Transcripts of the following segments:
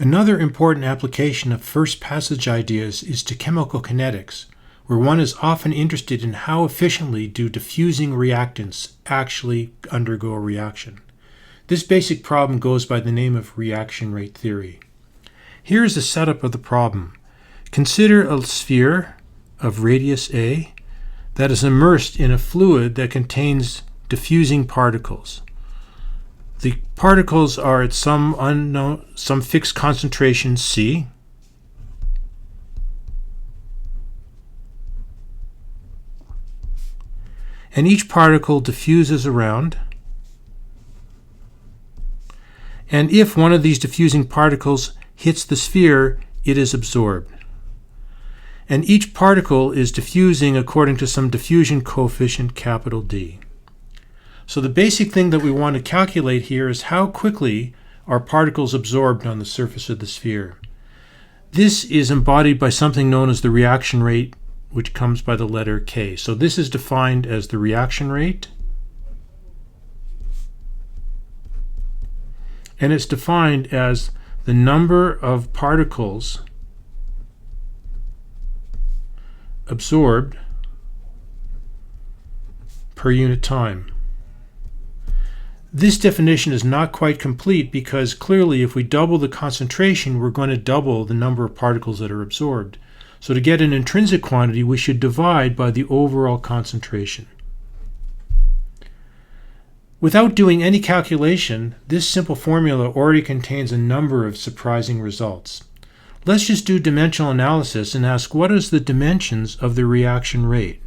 Another important application of first passage ideas is to chemical kinetics, where one is often interested in how efficiently do diffusing reactants actually undergo a reaction. This basic problem goes by the name of reaction rate theory. Here is the setup of the problem. Consider a sphere of radius A that is immersed in a fluid that contains diffusing particles. The particles are at some fixed concentration C, and each particle diffuses around. And if one of these diffusing particles hits the sphere, it is absorbed. And each particle is diffusing according to some diffusion coefficient capital D. So the basic thing that we want to calculate here is how quickly are particles absorbed on the surface of the sphere. This is embodied by something known as the reaction rate, which comes by the letter K. So this is defined as the reaction rate, and it's defined as the number of particles absorbed per unit time. This definition is not quite complete because clearly if we double the concentration, we're going to double the number of particles that are absorbed. So to get an intrinsic quantity, we should divide by the overall concentration. Without doing any calculation, this simple formula already contains a number of surprising results. Let's just do dimensional analysis and ask what is the dimensions of the reaction rate.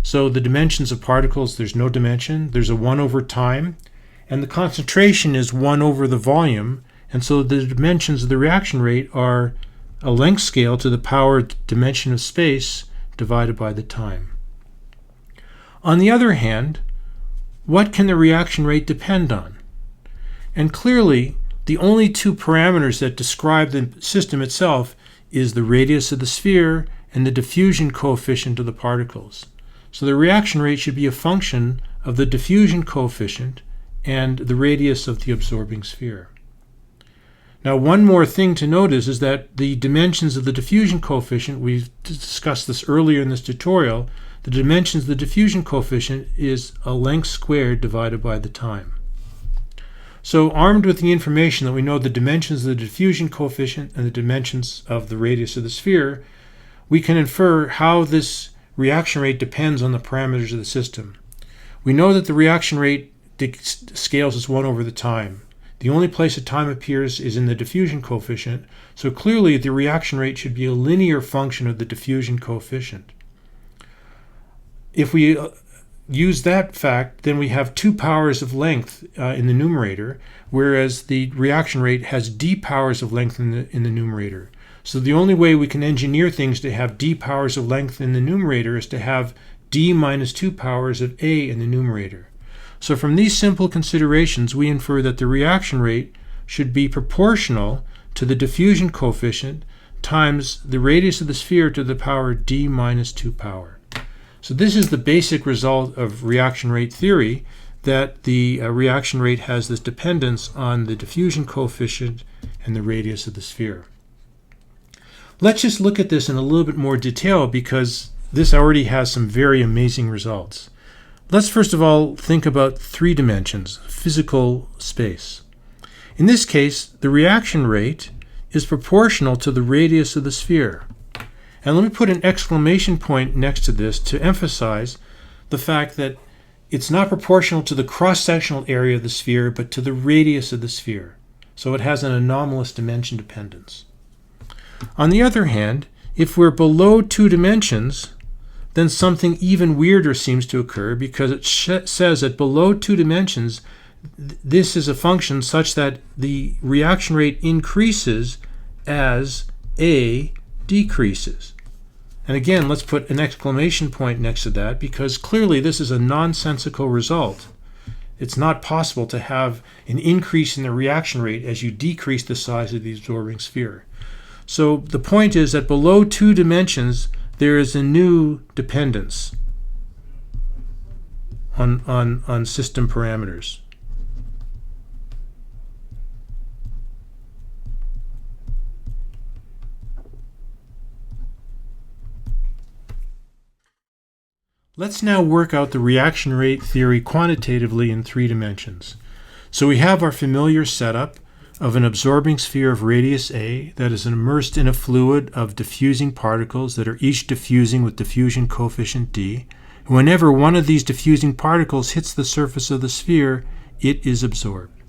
So the dimensions of particles, there's no dimension. There's a 1 over time, and the concentration is 1 over the volume, and so the dimensions of the reaction rate are a length scale to the power dimension of space divided by the time. On the other hand, what can the reaction rate depend on? And clearly, the only two parameters that describe the system itself is the radius of the sphere and the diffusion coefficient of the particles. So the reaction rate should be a function of the diffusion coefficient and the radius of the absorbing sphere. Now, one more thing to notice is that the dimensions of the diffusion coefficient, we've discussed this earlier in this tutorial, the dimensions of the diffusion coefficient is a length squared divided by the time. So armed with the information that we know the dimensions of the diffusion coefficient and the dimensions of the radius of the sphere, we can infer how this reaction rate depends on the parameters of the system. We know that the reaction rate scales as 1 over the time. The only place that time appears is in the diffusion coefficient, so clearly the reaction rate should be a linear function of the diffusion coefficient. If we use that fact, then we have 2 powers of length in the numerator, whereas the reaction rate has d powers of length in the numerator. So the only way we can engineer things to have d powers of length in the numerator is to have d minus 2 powers of a in the numerator. So from these simple considerations, we infer that the reaction rate should be proportional to the diffusion coefficient times the radius of the sphere to the power d minus 2 power. So this is the basic result of reaction rate theory, that the reaction rate has this dependence on the diffusion coefficient and the radius of the sphere. Let's just look at this in a little bit more detail because this already has some very amazing results. Let's first of all think about 3 dimensions, physical space. In this case, the reaction rate is proportional to the radius of the sphere. And let me put an exclamation point next to this to emphasize the fact that it's not proportional to the cross-sectional area of the sphere, but to the radius of the sphere. So it has an anomalous dimension dependence. On the other hand, if we're below 2 dimensions, then something even weirder seems to occur because it says that below 2 dimensions, this is a function such that the reaction rate increases as A decreases. And again, let's put an exclamation point next to that because clearly this is a nonsensical result. It's not possible to have an increase in the reaction rate as you decrease the size of the absorbing sphere. So the point is that below 2 dimensions, there is a new dependence on system parameters. Let's now work out the reaction rate theory quantitatively in 3 dimensions. So we have our familiar setup of an absorbing sphere of radius a that is immersed in a fluid of diffusing particles that are each diffusing with diffusion coefficient d. Whenever one of these diffusing particles hits the surface of the sphere, it is absorbed.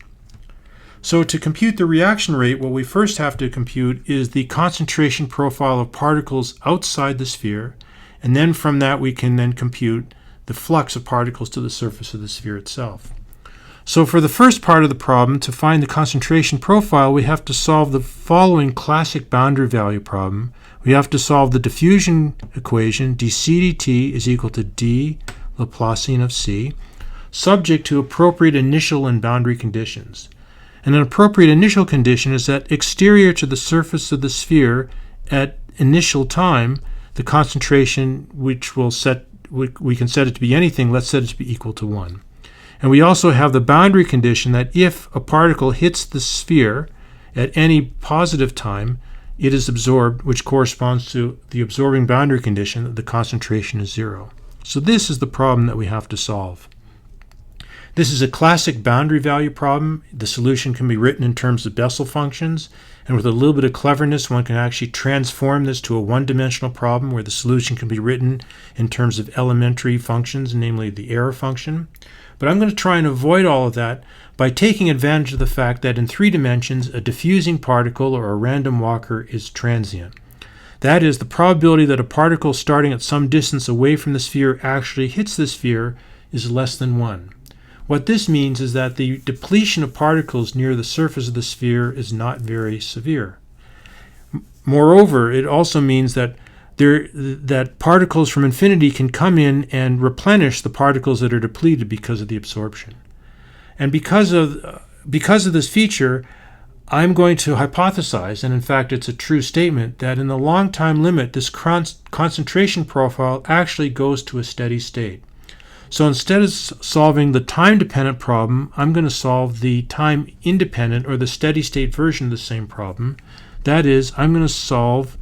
So to compute the reaction rate, what we first have to compute is the concentration profile of particles outside the sphere, and then from that we can then compute the flux of particles to the surface of the sphere itself. So for the first part of the problem, to find the concentration profile, we have to solve the following classic boundary value problem. We have to solve the diffusion equation, dc dt is equal to d Laplacian of c, subject to appropriate initial and boundary conditions. And an appropriate initial condition is that exterior to the surface of the sphere at initial time, the concentration which we can set it to be anything, let's set it to be equal to 1. And we also have the boundary condition that if a particle hits the sphere at any positive time, it is absorbed, which corresponds to the absorbing boundary condition that the concentration is 0. So this is the problem that we have to solve. This is a classic boundary value problem. The solution can be written in terms of Bessel functions, and with a little bit of cleverness, one can actually transform this to a one-dimensional problem where the solution can be written in terms of elementary functions, namely the error function. But I'm going to try and avoid all of that by taking advantage of the fact that in 3 dimensions, a diffusing particle or a random walker is transient. That is, the probability that a particle starting at some distance away from the sphere actually hits the sphere is less than 1. What this means is that the depletion of particles near the surface of the sphere is not very severe. Moreover, it also means that particles from infinity can come in and replenish the particles that are depleted because of the absorption. And because of this feature, I'm going to hypothesize, and in fact it's a true statement, that in the long time limit, this concentration profile actually goes to a steady state. So instead of solving the time-dependent problem, I'm going to solve the time-independent or the steady-state version of the same problem. That is, I'm going to solve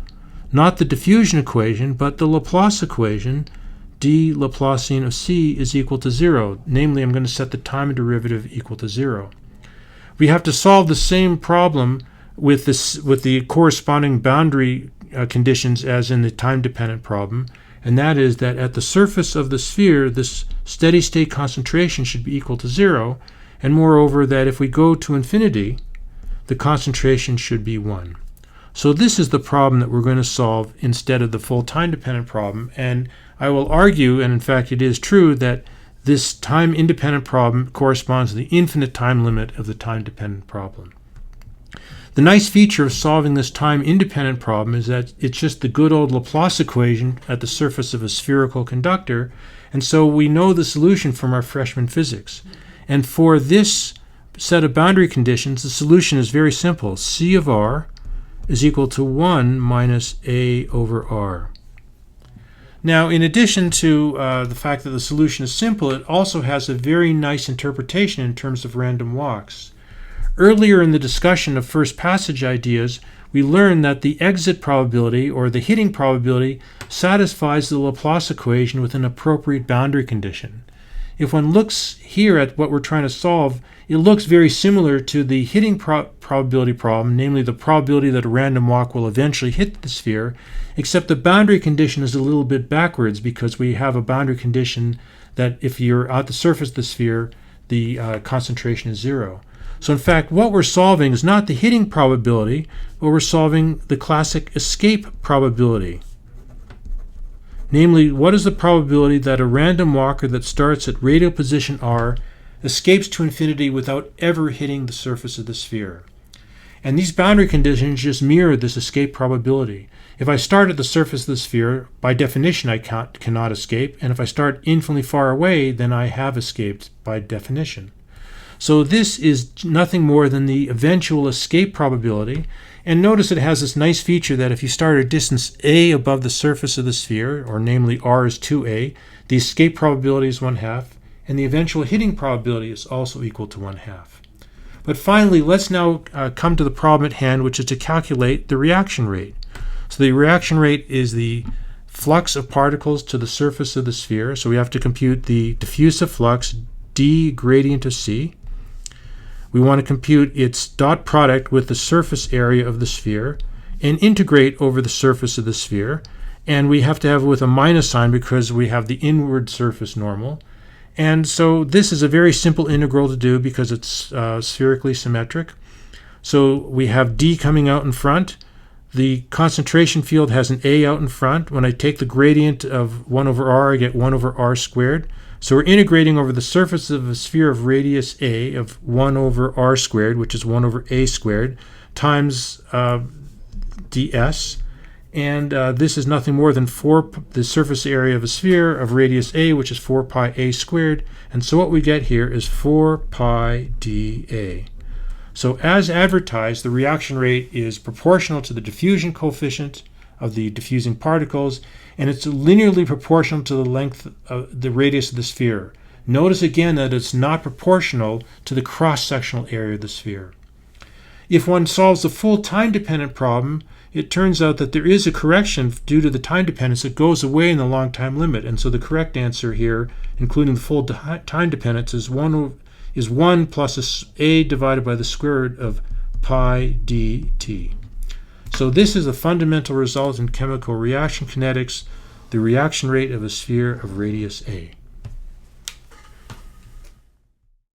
not the diffusion equation, but the Laplace equation, d Laplacian of c is equal to 0. Namely, I'm going to set the time derivative equal to 0. We have to solve the same problem with the corresponding boundary conditions as in the time-dependent problem, and that is that at the surface of the sphere, this steady-state concentration should be equal to 0, and moreover that if we go to infinity, the concentration should be 1. So this is the problem that we're going to solve instead of the full time-dependent problem, and I will argue, and in fact it is true, that this time-independent problem corresponds to the infinite time limit of the time-dependent problem. The nice feature of solving this time-independent problem is that it's just the good old Laplace equation at the surface of a spherical conductor, and so we know the solution from our freshman physics. And for this set of boundary conditions, the solution is very simple. C of r is equal to 1 minus a over r. Now, in addition to the fact that the solution is simple, it also has a very nice interpretation in terms of random walks. Earlier in the discussion of first passage ideas, we learned that the exit probability, or the hitting probability, satisfies the Laplace equation with an appropriate boundary condition. If one looks here at what we're trying to solve, it looks very similar to the hitting probability problem, namely the probability that a random walk will eventually hit the sphere, except the boundary condition is a little bit backwards because we have a boundary condition that if you're at the surface of the sphere, the concentration is 0. So in fact, what we're solving is not the hitting probability, but we're solving the classic escape probability. Namely, what is the probability that a random walker that starts at radial position r escapes to infinity without ever hitting the surface of the sphere? And these boundary conditions just mirror this escape probability. If I start at the surface of the sphere, by definition I cannot escape, and if I start infinitely far away, then I have escaped by definition. So this is nothing more than the eventual escape probability, and notice it has this nice feature that if you start at distance a above the surface of the sphere, or namely r is 2a, the escape probability is 1/2, and the eventual hitting probability is also equal to 1/2. But finally, let's now come to the problem at hand, which is to calculate the reaction rate. So the reaction rate is the flux of particles to the surface of the sphere. So we have to compute the diffusive flux, d gradient of c. We want to compute its dot product with the surface area of the sphere and integrate over the surface of the sphere. And we have to have it with a minus sign because we have the inward surface normal. And so this is a very simple integral to do because it's spherically symmetric. So we have d coming out in front. The concentration field has an a out in front. When I take the gradient of 1 over r, I get 1 over r squared. So we're integrating over the surface of a sphere of radius a of 1 over r squared, which is 1 over a squared, times ds. And this is nothing more than the surface area of a sphere of radius a, which is 4 pi a squared. And so what we get here is 4 pi dA. So as advertised, the reaction rate is proportional to the diffusion coefficient of the diffusing particles, and it's linearly proportional to the length of the radius of the sphere. Notice again that it's not proportional to the cross-sectional area of the sphere. If one solves the full time-dependent problem, it turns out that there is a correction due to the time dependence that goes away in the long time limit, and so the correct answer here, including the full time dependence, is 1 plus a divided by the square root of pi dt. So this is a fundamental result in chemical reaction kinetics, the reaction rate of a sphere of radius a.